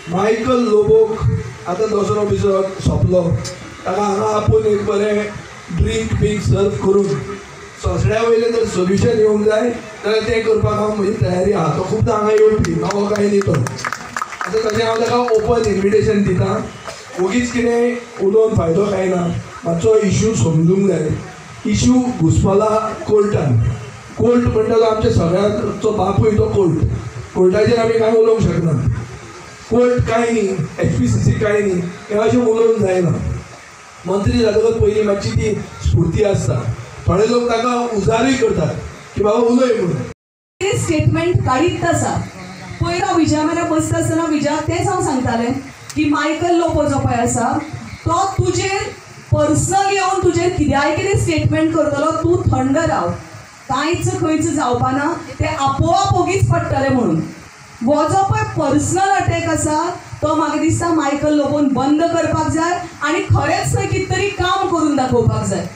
Michael लोबोक आतां दसरो बिसरो सोंपलो, ताका हांगा आपूण एक बरें ड्रिंक बीक सर्व करून सोंसड्या वयलें जर सोल्युशन येवंक जाय जाल्यार तें करपाक हांव म्हजी तयारी आहा. तो खुबदां हांगा येवपी, नवो काय न्ही तो. आतां तशें हांव ताका ओपन इन्विटेशन दितां. उगीच कितें उलोवन फायदो काय ना. मातसो इश्यू समजूंक जाय. इश्यू घुस्पला कोर्टान. कोर्ट म्हणटा तो आमच्या सगळ्यांचो बापूय तो कोर्ट. कोर्टाचेर आमी कांय उलोवंक शकना. कोर्ट काय न्ही, HPCC काय न्ही, हें अशें उलोवंक जायना. मंत्री जातकच पयलीं मातशी ती स्फूर्ती आसता. थोडे लोक ताका उजारूय करतात की बाबा उलय म्हणून. स्टेटमेंट काडीत आसा. पयलो विजया मेरा बसता आसतना विजयाक तेंच हांव सांगतालें की मायकल लोबो जो पळय आसा तो तुजेर पर्सनल येवन तुजेर कितें स्टेटमेंट करतलो. तूं थंड राव, कांयच खंयच जावपाना, तें आपोआप ओगीच पडटलें म्हणून. हो जो पळय पर्सनल अटॅक आसा तो म्हाका दिसता मायकल लोबोन बंद करपाक जाय आनी खरेंच थंय कितें तरी काम करून दाखोवपाक जाय.